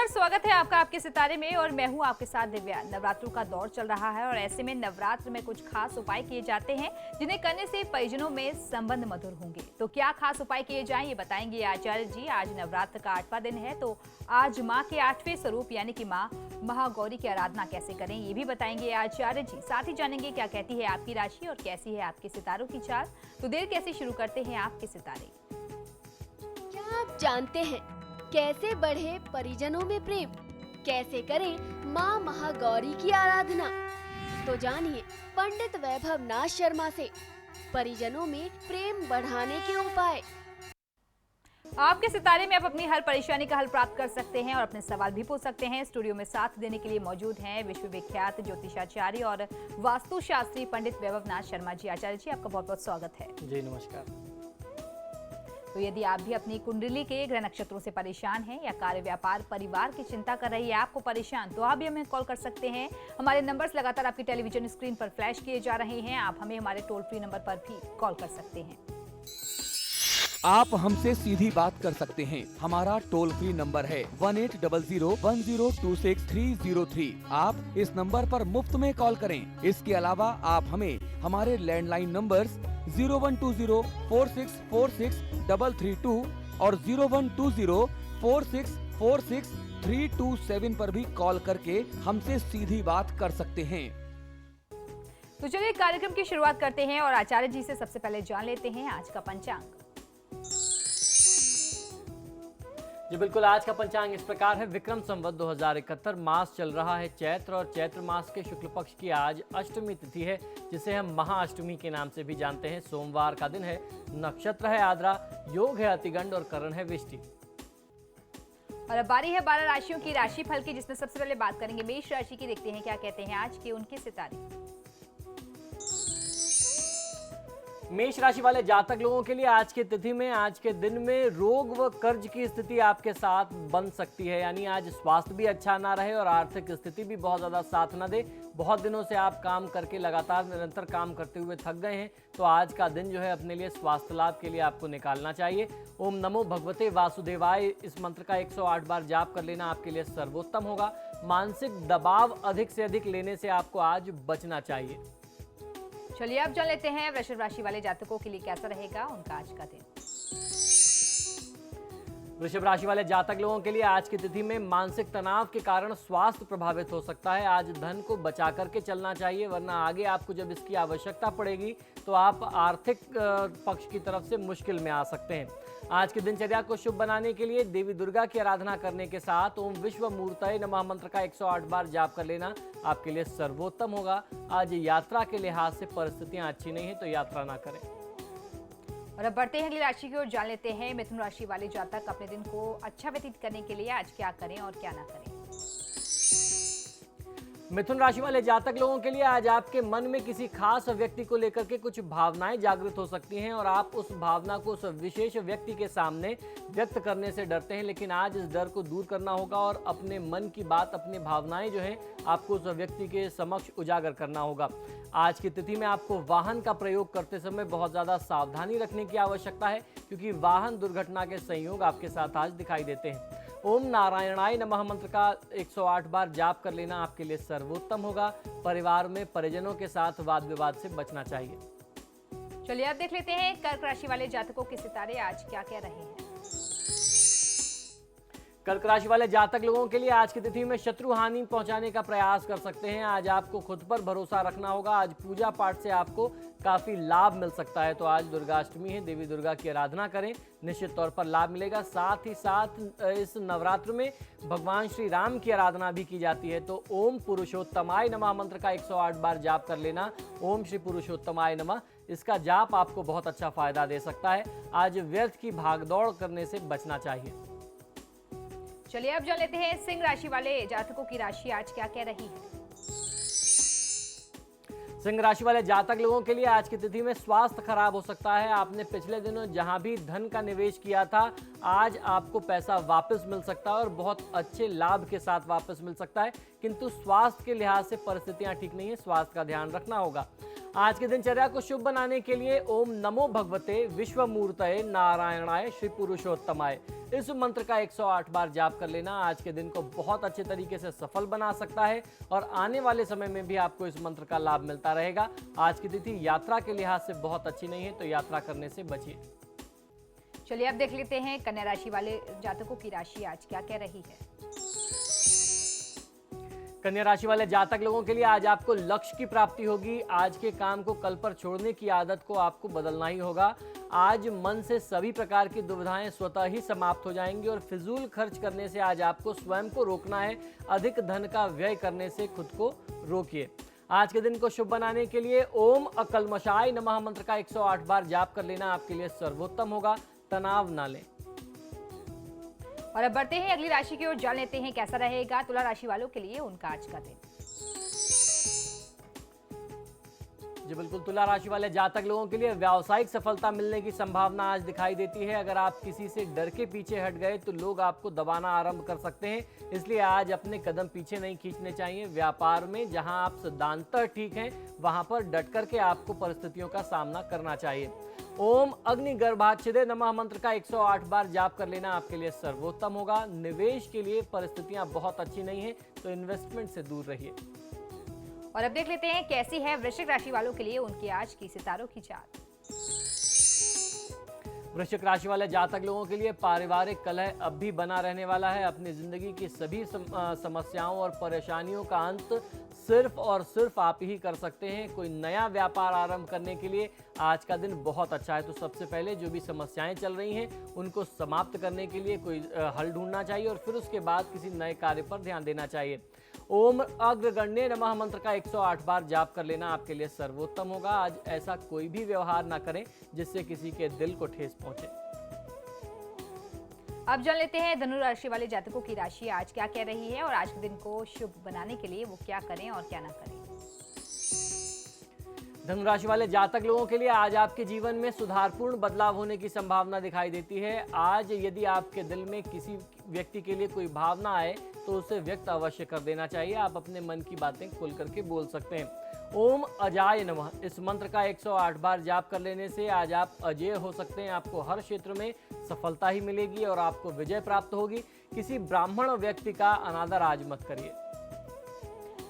स्वागत है आपका आपके सितारे में और मैं हूं आपके साथ दिव्या। नवरात्रों का दौर चल रहा है और ऐसे में नवरात्र में कुछ खास उपाय किए जाते हैं जिन्हें करने से परिजनों में संबंध मधुर होंगे। तो क्या खास उपाय किए जाएं ये बताएंगे आचार्य जी। आज नवरात्र का 8वां दिन है तो आज माँ के 8वें स्वरूप यानी कि माँ महागौरी की आराधना कैसे करें ये भी बताएंगे आचार्य जी। साथ ही जानेंगे क्या कहती है आपकी राशि और कैसी है आपके सितारों की चाल। तो देर कैसे शुरू करते हैं आपके सितारे। क्या आप जानते हैं कैसे बढ़े परिजनों में प्रेम, कैसे करें माँ महागौरी की आराधना? तो जानिए पंडित वैभव नाथ शर्मा से परिजनों में प्रेम बढ़ाने के उपाय। आपके सितारे में आप अपनी हर परेशानी का हल प्राप्त कर सकते हैं और अपने सवाल भी पूछ सकते हैं। स्टूडियो में साथ देने के लिए मौजूद हैं विश्वविख्यात ज्योतिषाचार्य और वास्तुशास्त्री पंडित वैभव नाथ शर्मा जी। आचार्य जी आपका बहुत बहुत स्वागत है। जी नमस्कार। तो यदि आप भी अपनी कुंडली के ग्रह नक्षत्रों से परेशान हैं या कार्य व्यापार परिवार की चिंता कर रही है आपको परेशान, तो आप भी हमें कॉल कर सकते हैं। हमारे नंबर्स लगातार आपकी टेलीविजन स्क्रीन पर फ्लैश किए जा रहे हैं। आप हमें हमारे टोल फ्री नंबर पर भी कॉल कर सकते हैं। आप हमसे सीधी बात कर सकते हैं। हमारा टोल फ्री नंबर है 180010263003। आप इस नंबर पर मुफ्त में कॉल करें। इसके अलावा आप हमें हमारे लैंडलाइन नंबर्स 012046463332 और 012046463327 पर भी कॉल करके हमसे सीधी बात कर सकते हैं। तो चलिए कार्यक्रम की शुरुआत करते हैं और आचार्य जी से सबसे पहले जान लेते हैं आज का पंचांग। जी बिल्कुल, आज का पंचांग इस प्रकार है। विक्रम संवत 2071 मास चल रहा है चैत्र और चैत्र मास के शुक्ल पक्ष की आज अष्टमी तिथि है जिसे हम महाअष्टमी के नाम से भी जानते हैं। सोमवार का दिन है, नक्षत्र है आद्रा, योग है अतिगंड और करण है विष्टि। और अब बारी है 12 राशियों की राशिफल की, जिसमें सबसे पहले बात करेंगे मेष राशि की। देखते हैं क्या कहते हैं आज के उनके सितारे। मेष राशि वाले जातक लोगों के लिए आज के तिथि में, आज के दिन में रोग व कर्ज की स्थिति आपके साथ बन सकती है। यानी आज स्वास्थ्य भी अच्छा ना रहे और आर्थिक स्थिति भी बहुत ज़्यादा साथ ना दे। बहुत दिनों से आप काम करके लगातार निरंतर काम करते हुए थक गए हैं, तो आज का दिन जो है अपने लिए स्वास्थ्य लाभ के लिए आपको निकालना चाहिए। ओम नमो भगवते वासुदेवाय इस मंत्र का 108 बार जाप कर लेना आपके लिए सर्वोत्तम होगा। मानसिक दबाव अधिक से अधिक लेने से आपको आज बचना चाहिए। चलिए अब जान लेते हैं वृषभ राशि वाले जातकों के लिए कैसा रहेगा उनका आज का दिन। वृषभ राशि वाले जातक लोगों के लिए आज की तिथि में मानसिक तनाव के कारण स्वास्थ्य प्रभावित हो सकता है। आज धन को बचा करके चलना चाहिए, वरना आगे आपको जब इसकी आवश्यकता पड़ेगी तो आप आर्थिक पक्ष की तरफ से मुश्किल में आ सकते हैं। आज की दिनचर्या को शुभ बनाने के लिए देवी दुर्गा की आराधना करने के साथ ओम विश्व मूर्तये नमः मंत्र का 108 बार जाप कर लेना आपके लिए सर्वोत्तम होगा। आज यात्रा के लिहाज से परिस्थितियां अच्छी नहीं है तो यात्रा ना करें। और अब बढ़ते हैं अगली राशि की ओर, जान लेते हैं मिथुन राशि वाले जातक अपने दिन को अच्छा व्यतीत करने के लिए आज क्या करें और क्या ना करें। मिथुन राशि वाले जातक लोगों के लिए आज आपके मन में किसी खास व्यक्ति को लेकर के कुछ भावनाएं जागृत हो सकती हैं और आप उस भावना को उस विशेष व्यक्ति के सामने व्यक्त करने से डरते हैं। लेकिन आज इस डर को दूर करना होगा और अपने मन की बात, अपनी भावनाएं जो हैं आपको उस व्यक्ति के समक्ष उजागर करना होगा। आज की तिथि में आपको वाहन का प्रयोग करते समय बहुत ज़्यादा सावधानी रखने की आवश्यकता है, क्योंकि वाहन दुर्घटना के संयोग आपके साथ आज दिखाई देते हैं। ओम नारायणाय नमः मंत्र का 108 बार जाप कर लेना आपके लिए सर्वोत्तम होगा। परिवार में परिजनों के साथ वाद विवाद से बचना चाहिए। चलिए अब देख लेते हैं कर्क राशि वाले जातकों के सितारे आज क्या कह रहे हैं। कर्क राशि वाले जातक लोगों के लिए आज की तिथि में शत्रु हानि पहुंचाने का प्रयास कर सकते हैं। आज आपको खुद पर भरोसा रखना होगा। आज पूजा पाठ से आपको काफी लाभ मिल सकता है। तो आज दुर्गाष्टमी है, देवी दुर्गा की आराधना करें, निश्चित तौर पर लाभ मिलेगा। साथ ही साथ इस नवरात्र में भगवान श्री राम की आराधना भी की जाती है। तो ओम पुरुषोत्तमाय नमः मंत्र का 108 बार जाप कर लेना। ओम श्री पुरुषोत्तमाय नमः, इसका जाप आपको बहुत अच्छा फायदा दे सकता है। आज व्यर्थ की भागदौड़ करने से बचना चाहिए। चलिए अब जान लेते हैं सिंह राशि वाले जातकों की राशि आज क्या कह रही है। सिंह राशि वाले जातक लोगों के लिए आज की तिथि में स्वास्थ्य खराब हो सकता है। आपने पिछले दिनों जहां भी धन का निवेश किया था, आज आपको पैसा वापस मिल सकता है और बहुत अच्छे लाभ के साथ वापस मिल सकता है, किंतु स्वास्थ्य के लिहाज से परिस्थितियां ठीक नहीं है, स्वास्थ्य का ध्यान रखना होगा। आज के दिनचर्या को शुभ बनाने के लिए ओम नमो भगवते विश्वमूर्तये नारायणाय श्री पुरुषोत्तमाय इस मंत्र का 108 बार जाप कर लेना आज के दिन को बहुत अच्छे तरीके से सफल बना सकता है और आने वाले समय में भी आपको इस मंत्र का लाभ मिलता रहेगा। आज की तिथि यात्रा के लिहाज से बहुत अच्छी नहीं है, तो यात्रा करने से बचिए। चलिए अब देख लेते हैं कन्या राशि वाले जातकों की राशि आज क्या कह रही है। कन्या राशि वाले जातक लोगों के लिए आज आपको लक्ष्य की प्राप्ति होगी। आज के काम को कल पर छोड़ने की आदत को आपको बदलना ही होगा। आज मन से सभी प्रकार की दुविधाएं स्वतः ही समाप्त हो जाएंगी और फिजूल खर्च करने से आज आपको स्वयं को रोकना है। अधिक धन का व्यय करने से खुद को रोकिए। आज के दिन को शुभ बनाने के लिए ओम अकल्मषाय नमः मंत्र का 108 बार जाप कर लेना आपके लिए सर्वोत्तम होगा। तनाव ना लें। और अब बढ़ते हैं अगली राशि की ओर, जान लेते हैं कैसा रहेगा तुला राशि वालों के लिए उनका आज का दिन। जी बिल्कुल, तुला राशि वाले जातक लोगों के लिए व्यावसायिक सफलता मिलने की संभावना आज दिखाई देती है। अगर आप किसी से डर के पीछे हट गए तो लोग आपको दबाना आरंभ कर सकते हैं, इसलिए आज अपने कदम पीछे नहीं खींचने चाहिए। व्यापार में जहां आप सिद्धांततः ठीक हैं, वहां पर डट करके आपको परिस्थितियों का सामना करना चाहिए। ओम अग्निगर्भाच्छिदे नमः मंत्र का 108 बार जाप कर लेना आपके लिए सर्वोत्तम होगा। निवेश के लिए परिस्थितियां बहुत अच्छी नहीं है, तो इन्वेस्टमेंट से दूर रहिए। और अब देख लेते हैं कैसी है वृश्चिक राशि वालों के लिए उनकी आज की सितारों की चाल। वृश्चिक राशि वाले जातक लोगों के लिए पारिवारिक कलह अब भी बना रहने वाला है। अपनी जिंदगी की सभी समस्याओं और परेशानियों का अंत सिर्फ और सिर्फ आप ही कर सकते हैं। कोई नया व्यापार आरंभ करने के लिए आज का दिन बहुत अच्छा है, तो सबसे पहले जो भी समस्याएं चल रही हैं उनको समाप्त करने के लिए कोई हल ढूंढना चाहिए और फिर उसके बाद किसी नए कार्य पर ध्यान देना चाहिए। ओम अग्रगण्य नमः मंत्र का 108 बार जाप कर लेना आपके लिए सर्वोत्तम होगा। आज ऐसा कोई भी व्यवहार ना करें जिससे किसी के दिल को ठेस पहुंचे। अब जान लेते हैं धनु राशि वाले जातकों की राशि आज क्या कह रही है और आज के दिन को शुभ बनाने के लिए वो क्या करें और क्या ना करें। धनु राशि वाले जातक लोगों के लिए आज आपके जीवन में सुधारपूर्ण बदलाव होने की संभावना दिखाई देती है। आज यदि आपके दिल में किसी व्यक्ति के लिए कोई भावना आए तो उसे व्यक्त अवश्य कर देना चाहिए। आप अपने मन की बातें खुल करके बोल सकते हैं। ओम अजाय नमः इस मंत्र का 108 बार जाप कर लेने से आज आप अजेय हो सकते हैं। आपको हर क्षेत्र में सफलता ही मिलेगी और आपको विजय प्राप्त होगी। किसी ब्राह्मण व्यक्ति का अनादर आज मत करिए।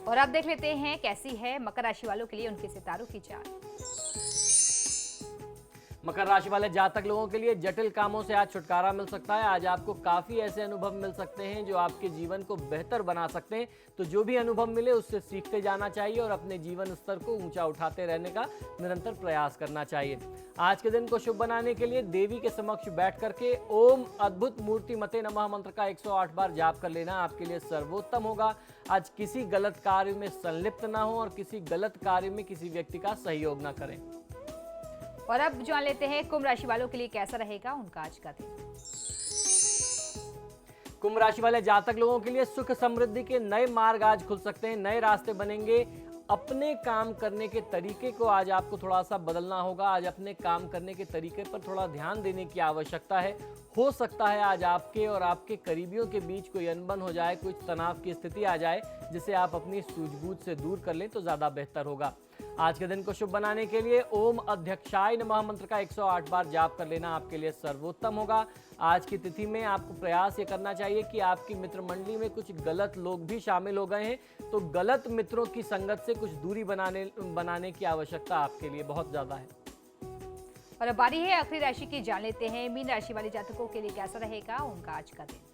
और अब देख लेते हैं कैसी है मकर राशि वालों के लिए उनके सितारों की चाल। मकर राशि वाले जातक लोगों के लिए जटिल कामों से आज छुटकारा मिल सकता है। आज आपको काफी ऐसे अनुभव मिल सकते हैं जो आपके जीवन को बेहतर बना सकते हैं, तो जो भी अनुभव मिले उससे सीखते जाना चाहिए और अपने जीवन स्तर को ऊंचा उठाते रहने का निरंतर प्रयास करना चाहिए। आज के दिन को शुभ बनाने के लिए देवी के समक्ष बैठ करके ओम अद्भुत मूर्ति मते नमः मंत्र का 108 बार जाप कर लेना आपके लिए सर्वोत्तम होगा। आज किसी गलत कार्य में संलिप्त ना हो और किसी गलत कार्य में किसी व्यक्ति का सहयोग ना करें। और अब जान लेते हैं कुंभ राशि वालों के लिए कैसा रहेगा उनका आज का दिन। कुंभ राशि वाले जातक लोगों के लिए सुख समृद्धि के नए मार्ग आज खुल सकते हैं, नए रास्ते बनेंगे। अपने काम करने के तरीके को आज आपको थोड़ा सा बदलना होगा। आज अपने काम करने के तरीके पर थोड़ा ध्यान देने की आवश्यकता है। हो सकता है आज आपके और आपके करीबियों के बीच कोई अनबन हो जाए, कुछ तनाव की स्थिति आ जाए, जिसे आप अपनी सूझबूझ से दूर कर लें तो ज़्यादा बेहतर होगा। आज के दिन को शुभ बनाने के लिए ओम अध्यक्षाय नमः मंत्र का 108 बार जाप कर लेना आपके लिए सर्वोत्तम होगा। आज की तिथि में आपको प्रयास ये करना चाहिए कि आपकी मित्र मंडली में कुछ गलत लोग भी शामिल हो गए हैं, तो गलत मित्रों की संगत से कुछ दूरी बनाने की आवश्यकता आपके लिए बहुत ज़्यादा है। और अब बारी है आखिरी राशि की, जान लेते हैं मीन राशि वाले जातकों के लिए कैसा रहेगा उनका आज का दिन।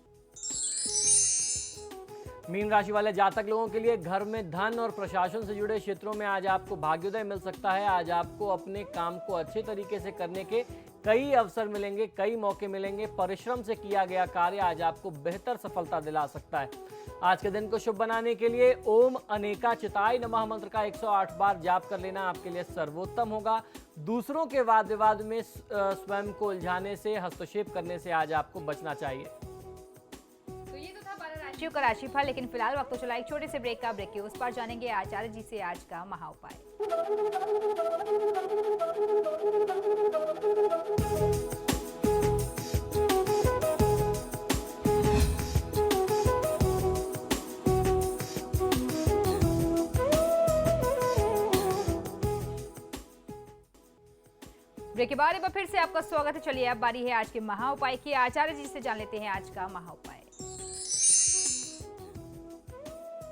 मीन राशि वाले जातक लोगों के लिए घर में धन और प्रशासन से जुड़े क्षेत्रों में आज आपको भाग्योदय मिल सकता है। आज आपको अपने काम को अच्छे तरीके से करने के कई अवसर मिलेंगे, कई मौके मिलेंगे। परिश्रम से किया गया कार्य आज आपको बेहतर सफलता दिला सकता है। आज के दिन को शुभ बनाने के लिए ओम अनेकाचिताय नमः मंत्र का 108 बार जाप कर लेना आपके लिए सर्वोत्तम होगा। दूसरों के वाद विवाद में स्वयं को उलझाने से, हस्तक्षेप करने से आज आपको बचना चाहिए। तो ये तो था 12 राशियों का राशिफल, लेकिन फिलहाल वक्त तो चला एक छोटे से ब्रेक का। ब्रेक के उस पर जानेंगे आचार्य जी से आज का महाउपाय। ब्रेक के बाद एक बार फिर से आपका स्वागत है। चलिए अब बारी है आज के महा उपाय की। आचार्य जी से जान लेते हैं आज का महा उपाय।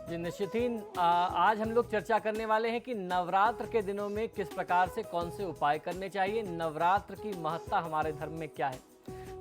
जी निश्चित ही आज हम लोग चर्चा करने वाले हैं कि नवरात्र के दिनों में किस प्रकार से कौन से उपाय करने चाहिए, नवरात्र की महत्ता हमारे धर्म में क्या है।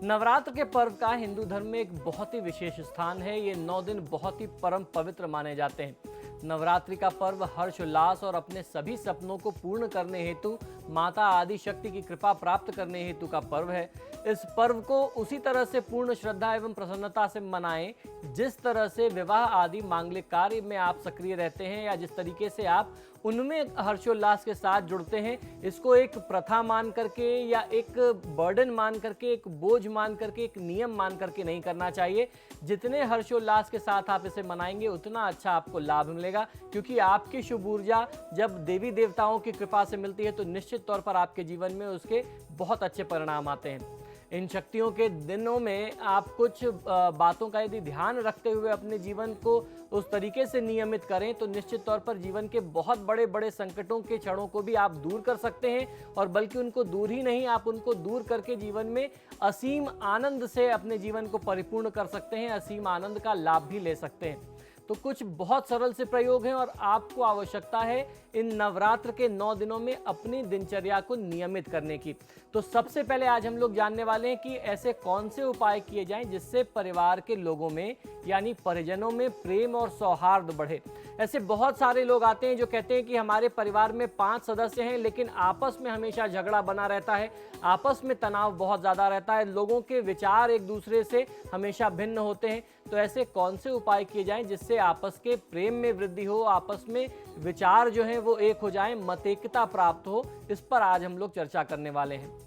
नवरात्र के पर्व का हिंदू धर्म में एक बहुत ही विशेष स्थान है। ये 9 दिन बहुत ही परम पवित्र माने जाते हैं। नवरात्रि का पर्व हर्षोल्लास और अपने सभी सपनों को पूर्ण करने हेतु माता आदि शक्ति की कृपा प्राप्त करने हेतु का पर्व है। इस पर्व को उसी तरह से पूर्ण श्रद्धा एवं प्रसन्नता से मनाएं जिस तरह से विवाह आदि मांगलिक कार्य में आप सक्रिय रहते हैं या जिस तरीके से आप उनमें हर्षोल्लास के साथ जुड़ते हैं। इसको एक प्रथा मान करके या एक बर्डन मान करके, एक बोझ मान करके, एक नियम मान करके नहीं करना चाहिए। जितने हर्षोल्लास के साथ आप इसे मनाएंगे उतना अच्छा आपको लाभ मिलेगा, क्योंकि आपकी शुभ ऊर्जा जब देवी देवताओं की कृपा से मिलती है तो निश्चित तौर पर आपके जीवन में उसके बहुत अच्छे परिणाम आते हैं। इन शक्तियों के दिनों में आप कुछ बातों का यदि ध्यान रखते हुए अपने जीवन को उस तरीके से नियमित करें तो निश्चित तौर पर जीवन के बहुत बड़े बड़े संकटों के क्षणों को भी आप दूर कर सकते हैं। और बल्कि उनको दूर ही नहीं, आप उनको दूर करके जीवन में असीम आनंद से अपने जीवन को परिपूर्ण कर सकते हैं, असीम आनंद का लाभ भी ले सकते हैं। तो कुछ बहुत सरल से प्रयोग हैं और आपको आवश्यकता है इन नवरात्र के 9 दिनों में अपनी दिनचर्या को नियमित करने की। तो सबसे पहले आज हम लोग जानने वाले हैं कि ऐसे कौन से उपाय किए जाएं जिससे परिवार के लोगों में यानी परिजनों में प्रेम और सौहार्द बढ़े। ऐसे बहुत सारे लोग आते हैं जो कहते हैं कि हमारे परिवार में 5 सदस्य हैं लेकिन आपस में हमेशा झगड़ा बना रहता है, आपस में तनाव बहुत ज़्यादा रहता है, लोगों के विचार एक दूसरे से हमेशा भिन्न होते हैं। तो ऐसे कौन से उपाय किए जाएं जिससे आपस के प्रेम में वृद्धि हो, आपस में विचार जो हैं वो एक हो जाएं, मतैक्यता प्राप्त हो, इस पर आज हम लोग चर्चा करने वाले हैं।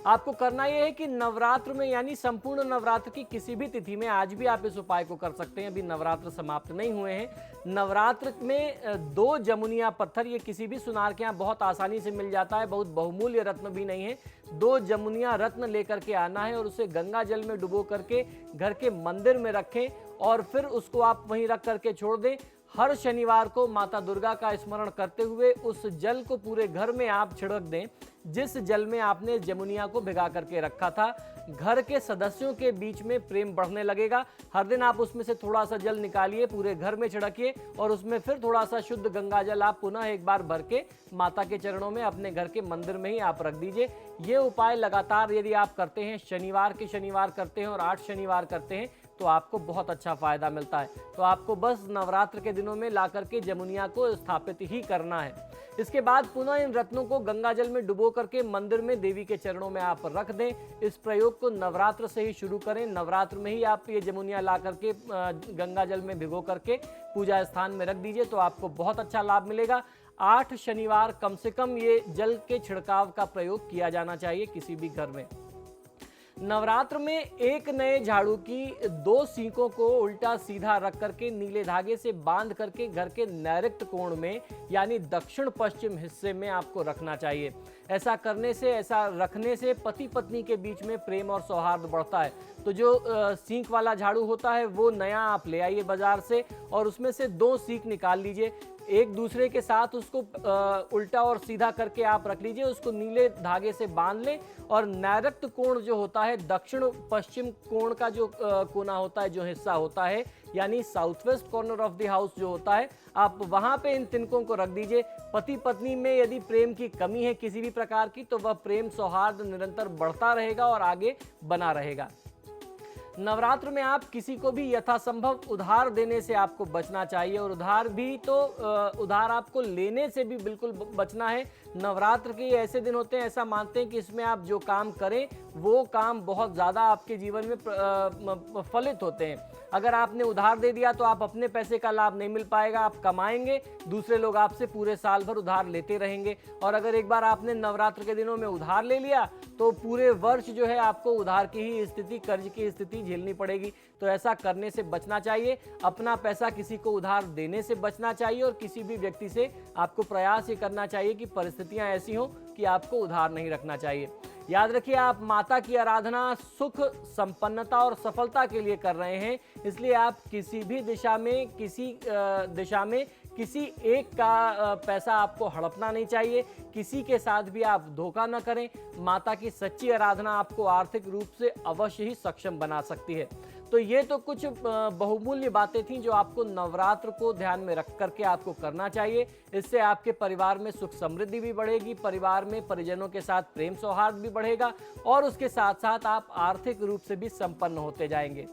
आपको करना यह है कि नवरात्र में यानी संपूर्ण नवरात्र की किसी भी तिथि में आज भी आप इस उपाय को कर सकते हैं। अभी नवरात्र समाप्त नहीं हुए हैं। नवरात्र में 2 जमुनिया पत्थर, ये किसी भी सुनार के यहाँ बहुत आसानी से मिल जाता है, बहुत बहुमूल्य रत्न भी नहीं है। 2 जमुनिया रत्न लेकर के आना है और उसे गंगा जल में डुबो करके घर के मंदिर में रखें और फिर उसको आप वहीं रख करके छोड़ दें। हर शनिवार को माता दुर्गा का स्मरण करते हुए उस जल को पूरे घर में आप छिड़क दें जिस जल में आपने जमुनिया को भिगा करके रखा था। घर के सदस्यों के बीच में प्रेम बढ़ने लगेगा। हर दिन आप उसमें से थोड़ा सा जल निकालिए, पूरे घर में छिड़किए और उसमें फिर थोड़ा सा शुद्ध गंगा जल आप पुनः एक बार भर के माता के चरणों में अपने घर के मंदिर में ही आप रख दीजिए। ये उपाय लगातार यदि आप करते हैं, शनिवार के शनिवार करते हैं और 8 शनिवार करते हैं तो आपको बहुत अच्छा फायदा मिलता है। तो आपको बस नवरात्र के दिनों में ला करके जमुनिया को स्थापित ही करना है। इसके बाद पुनः इन रत्नों को गंगा जल में डुबो करके मंदिर में देवी के चरणों में आप रख दें। इस प्रयोग को नवरात्र से ही शुरू करें। नवरात्र में ही आप ये जमुनिया ला करके गंगा जल में भिगो करके पूजा स्थान में रख दीजिए तो आपको बहुत अच्छा लाभ मिलेगा। 8 शनिवार कम से कम ये जल के छिड़काव का प्रयोग किया जाना चाहिए किसी भी घर में। नवरात्र में एक नए झाड़ू की 2 सीकों को उल्टा सीधा रख करके नीले धागे से बांध करके घर के नैऋत्य कोण में यानी दक्षिण पश्चिम हिस्से में आपको रखना चाहिए। ऐसा करने से, ऐसा रखने से पति पत्नी के बीच में प्रेम और सौहार्द बढ़ता है। तो जो सीख वाला झाड़ू होता है वो नया आप ले आइए बाजार से और उसमें से 2 सीख निकाल लीजिए। एक दूसरे के साथ उसको उल्टा और सीधा करके आप रख लीजिए, उसको नीले धागे से बांध लें और नैऋत्य कोण जो होता है, दक्षिण पश्चिम कोण का जो कोना होता है, जो हिस्सा होता है यानी south west corner of the house जो होता है, आप वहां पे इन तिनकों को रख दीजिए। पति पत्नी में यदि प्रेम की कमी है किसी भी प्रकार की तो वह प्रेम सौहार्द निरंतर बढ़ता रहेगा और आगे बना रहेगा। नवरात्र में आप किसी को भी यथासंभव उधार देने से आपको बचना चाहिए और उधार भी तो उधार आपको लेने से भी बिल्कुल बचना है। नवरात्र के ऐसे दिन होते हैं, ऐसा मानते हैं कि इसमें आप जो काम करें वो काम बहुत ज़्यादा आपके जीवन में फलित होते हैं। अगर आपने उधार दे दिया तो आप अपने पैसे का लाभ नहीं मिल पाएगा, आप कमाएंगे, दूसरे लोग आपसे पूरे साल भर उधार लेते रहेंगे। और अगर एक बार आपने नवरात्र के दिनों में उधार ले लिया तो पूरे वर्ष जो है आपको उधार की ही स्थिति, कर्ज की स्थिति झेलनी पड़ेगी। तो ऐसा करने से बचना चाहिए। अपना पैसा किसी को उधार देने से बचना चाहिए और किसी भी व्यक्ति से आपको प्रयास ये करना चाहिए कि परिस्थितियां ऐसी हों कि आपको उधार नहीं रखना चाहिए। याद रखिए, आप माता की आराधना सुख, संपन्नता और सफलता के लिए कर रहे हैं, इसलिए आप किसी भी दिशा में किसी एक का पैसा आपको हड़पना नहीं चाहिए, किसी के साथ भी आप धोखा न करें। माता की सच्ची आराधना आपको आर्थिक रूप से अवश्य ही सक्षम बना सकती है। तो ये तो कुछ बहुमूल्य बातें थीं जो आपको नवरात्र को ध्यान में रख करके आपको करना चाहिए। इससे आपके परिवार में सुख समृद्धि भी बढ़ेगी, परिवार में परिजनों के साथ प्रेम सौहार्द भी बढ़ेगा और उसके साथ साथ आप आर्थिक रूप से भी संपन्न होते जाएंगे।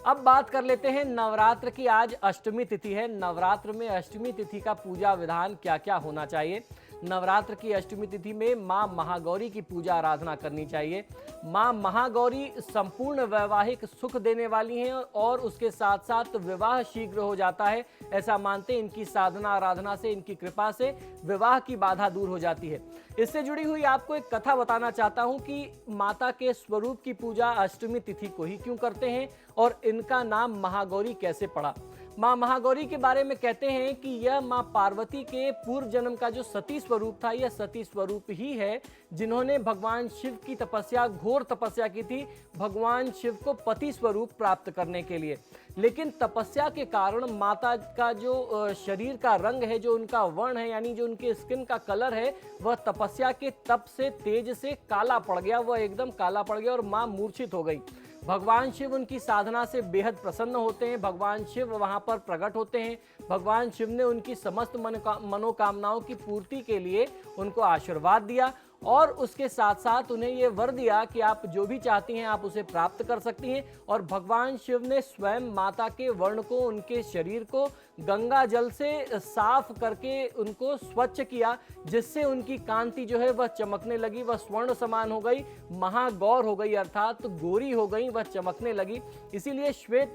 अब बात कर लेते हैं नवरात्र की। आज अष्टमी तिथि है। नवरात्र में अष्टमी तिथि का पूजा विधान क्या क्या होना चाहिए? नवरात्र की अष्टमी तिथि में मां महागौरी की पूजा आराधना करनी चाहिए। मां महागौरी संपूर्ण वैवाहिक सुख देने वाली हैं और उसके साथ साथ विवाह शीघ्र हो जाता है, ऐसा मानते हैं। इनकी साधना आराधना से, इनकी कृपा से विवाह की बाधा दूर हो जाती है। इससे जुड़ी हुई आपको एक कथा बताना चाहता हूं कि माता के स्वरूप की पूजा अष्टमी तिथि को ही क्यों करते हैं और इनका नाम महागौरी कैसे पड़ा। मां महागौरी के बारे में कहते हैं कि यह मां पार्वती के पूर्व जन्म का जो सती स्वरूप था, यह सती स्वरूप ही है जिन्होंने भगवान शिव की तपस्या, घोर तपस्या की थी भगवान शिव को पति स्वरूप प्राप्त करने के लिए। लेकिन तपस्या के कारण माता का जो शरीर का रंग है, जो उनका वर्ण है, यानी जो उनके स्किन का कलर है, वह तपस्या के तप से, तेज से काला पड़ गया। वह एकदम काला पड़ गया और मां मूर्छित हो गई। भगवान शिव उनकी साधना से बेहद प्रसन्न होते हैं। भगवान शिव वहां पर प्रकट होते हैं। भगवान शिव ने उनकी समस्त मनोकामनाओं की पूर्ति के लिए उनको आशीर्वाद दिया और उसके साथ साथ उन्हें ये वर दिया कि आप जो भी चाहती हैं आप उसे प्राप्त कर सकती हैं। और भगवान शिव ने स्वयं माता के वर्ण को, उनके शरीर को गंगा जल से साफ करके उनको स्वच्छ किया, जिससे उनकी कांति जो है वह चमकने लगी, वह स्वर्ण समान हो गई, महागौर हो गई, अर्थात गोरी हो गई, वह चमकने लगी। इसीलिए श्वेत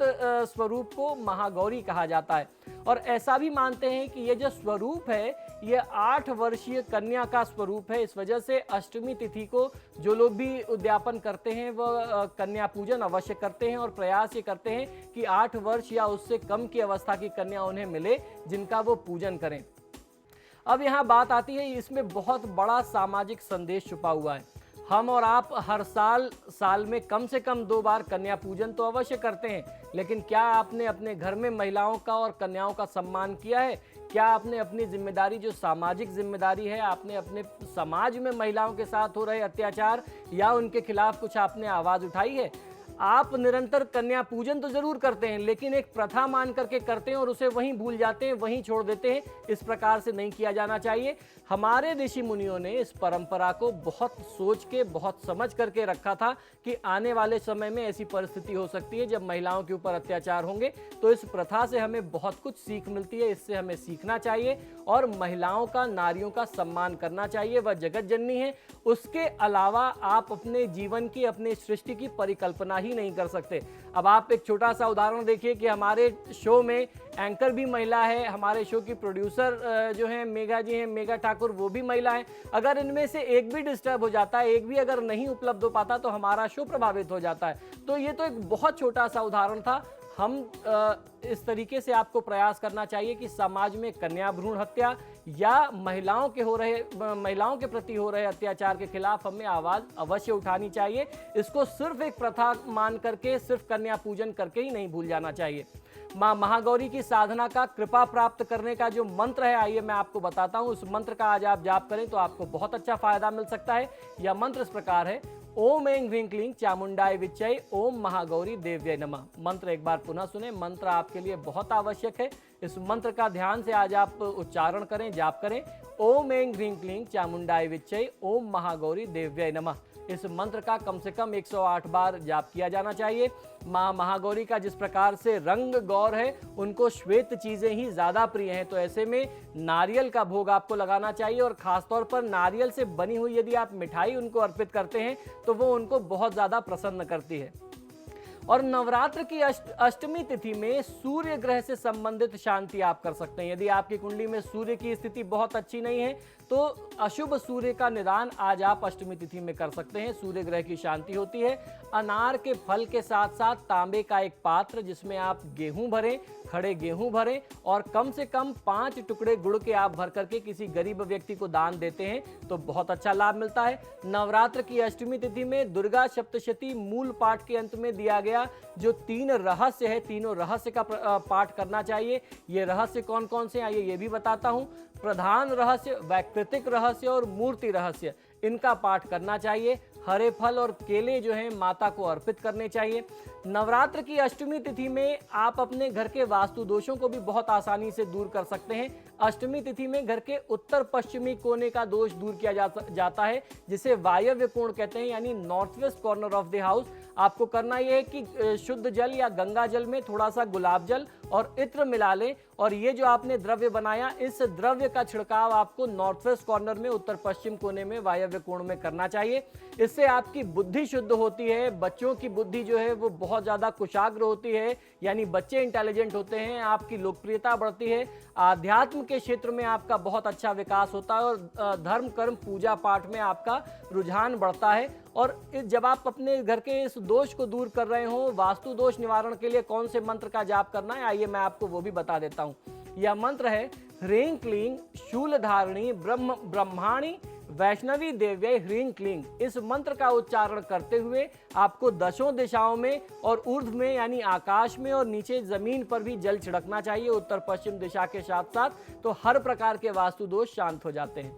स्वरूप को महागौरी कहा जाता है। और ऐसा भी मानते हैं कि यह जो स्वरूप है यह 8 वर्षीय कन्या का स्वरूप है। इस वजह से अष्टमी तिथि को जो लोग भी उद्यापन करते हैं वह कन्या पूजन अवश्य करते हैं और प्रयास ये करते हैं कि 8 वर्ष या उससे कम की अवस्था की कन्या उन्हें मिले जिनका वो पूजन करें। अब यहाँ बात आती है, इसमें बहुत बड़ा सामाजिक संदेश छुपा हुआ है। हम और आप हर साल में कम से कम 2 बार कन्या पूजन तो अवश्य करते हैं, लेकिन क्या आपने अपने घर में महिलाओं का और कन्याओं का सम्मान किया है? क्या आपने अपनी जिम्मेदारी, जो सामाजिक जिम्मेदारी है, आपने अपने समाज में महिलाओं के साथ हो रहे अत्याचार या उनके खिलाफ कुछ आपने आवाज़ उठाई है? आप निरंतर कन्या पूजन तो जरूर करते हैं, लेकिन एक प्रथा मान करके करते हैं और उसे वहीं भूल जाते हैं, वहीं छोड़ देते हैं। इस प्रकार से नहीं किया जाना चाहिए। हमारे ऋषि मुनियों ने इस परंपरा को बहुत सोच के, बहुत समझ करके रखा था कि आने वाले समय में ऐसी परिस्थिति हो सकती है जब महिलाओं के ऊपर अत्याचार होंगे। तो इस प्रथा से हमें बहुत कुछ सीख मिलती है, इससे हमें सीखना चाहिए और महिलाओं का, नारियों का सम्मान करना चाहिए। वह जगत जननी है। उसके अलावा आप अपने जीवन की, अपने सृष्टि की परिकल्पना ही नहीं कर सकते। अब आप एक छोटा सा उदाहरण देखिए कि हमारे शो में एंकर भी महिला है, हमारे शो की प्रोड्यूसर जो है मेघा जी हैं, मेघा ठाकुर, वो भी महिला है। अगर इनमें से एक भी डिस्टर्ब हो जाता है, एक भी अगर नहीं उपलब्ध हो पाता तो हमारा शो प्रभावित हो जाता है। तो ये तो एक बहुत छोटा सा उदाहरण था। हम इस तरीके से आपको प्रयास करना चाहिए कि समाज में कन्या भ्रूण हत्या या महिलाओं के प्रति हो रहे अत्याचार के खिलाफ हमें आवाज़ अवश्य उठानी चाहिए। इसको सिर्फ एक प्रथा मान करके, सिर्फ कन्या पूजन करके ही नहीं भूल जाना चाहिए। मां महागौरी की साधना का, कृपा प्राप्त करने का जो मंत्र है, आइए मैं आपको बताता हूं। उस मंत्र का आज आप जाप करें तो आपको बहुत अच्छा फायदा मिल सकता है। यह मंत्र इस प्रकार है: ओम ऐं ह्रीं क्लीं चामुंडाय विच्चै ओम महागौरी देव्यै नमः। मंत्र एक बार पुनः सुने, मंत्र आपके लिए बहुत आवश्यक है। इस मंत्र का ध्यान से आज आप उच्चारण करें, जाप करें। ओम ऐं ह्रीं क्लीं चामुंडाय विच्चै ओम महागौरी देव्यै नमः। इस मंत्र का कम से कम 108 बार जाप किया जाना चाहिए। मां महागौरी का जिस प्रकार से रंग गौर है, उनको श्वेत चीजें ही ज्यादा प्रिय हैं, तो ऐसे में नारियल का भोग आपको लगाना चाहिए और खासतौर पर नारियल से बनी हुई यदि आप मिठाई उनको अर्पित करते हैं तो वो उनको बहुत ज्यादा प्रसन्न करती है। और नवरात्र की अष्टमी तिथि में सूर्य ग्रह से संबंधित शांति आप कर सकते हैं। यदि आपकी कुंडली में सूर्य की स्थिति बहुत अच्छी नहीं है तो अशुभ सूर्य का निदान आज आप अष्टमी तिथि में कर सकते हैं। सूर्य ग्रह की शांति होती है। अनार के फल के साथ साथ तांबे का एक पात्र जिसमें आप गेहूं भरें, खड़े गेहूं भरें और कम से कम 5 टुकड़े गुड़ के आप भर करके किसी गरीब व्यक्ति को दान देते हैं तो बहुत अच्छा लाभ मिलता है। नवरात्र की अष्टमी तिथि में दुर्गा सप्तशती मूल पाठ के अंत में दिया गया गया जो 3 रहस्य है, तीनों रहस्य का पाठ करना चाहिए। ये रहस्य कौन कौन से हैं आइए ये भी बताता हूँ। प्रधान रहस्य, वैकृतिक रहस्य और मूर्ति रहस्य, इनका पाठ करना चाहिए। हरे फल और केले जो हैं माता को अर्पित करने चाहिए। नवरात्र की अष्टमी तिथि में आप अपने घर के वास्तु दोषों को भी बहुत आसानी से दूर कर सकते हैं। अष्टमी तिथि में घर के उत्तर पश्चिमी कोने का दोष दूर किया जाता है, जिसे वायव्य कोण कहते हैं, यानी north west corner of the house. आपको करना यह है कि शुद्ध जल या गंगा जल में थोड़ा सा गुलाब जल और इत्र मिला लें और ये जो आपने द्रव्य बनाया, इस द्रव्य का छिड़काव आपको नॉर्थ वेस्ट कॉर्नर में उत्तर पश्चिम कोने में वायव्य कोण में करना चाहिए। इससे आपकी बुद्धि शुद्ध होती है। बच्चों की बुद्धि जो है वो बहुत ज़्यादा कुशाग्र होती है, यानी बच्चे इंटेलिजेंट होते हैं। आपकी लोकप्रियता बढ़ती है। आध्यात्म के क्षेत्र में आपका बहुत अच्छा विकास होता है और धर्म कर्म पूजा पाठ में आपका रुझान बढ़ता है। और जब आप अपने घर के इस दोष को दूर कर रहे हो, वास्तु दोष निवारण के लिए कौन से मंत्र का जाप करना है आइए मैं आपको वो भी बता देता हूँ। यह मंत्र है ह्रीं क्लीं शूलधारिणी ब्रह्माणी वैष्णवी देव्यै ह्रीं क्लीं। इस मंत्र का उच्चारण करते हुए आपको दशों दिशाओं में और ऊर्ध्व में यानी आकाश में और नीचे जमीन पर भी जल छिड़कना चाहिए उत्तर पश्चिम दिशा के साथ साथ, तो हर प्रकार के वास्तु दोष शांत हो जाते हैं।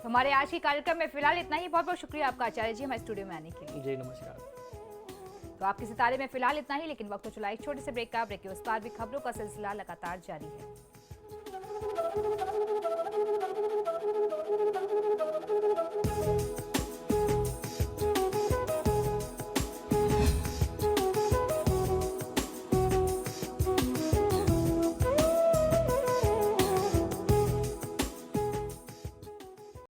हमारे आज के कार्यक्रम में फिलहाल इतना ही। बहुत बहुत शुक्रिया आपका आचार्य जी हमारे स्टूडियो में आने के लिए। जी नमस्कार। तो आपके सितारे में फिलहाल इतना ही, लेकिन वक्त हो चला एक छोटे से ब्रेक का। ब्रेक के उस पार भी खबरों का सिलसिला लगातार जारी है।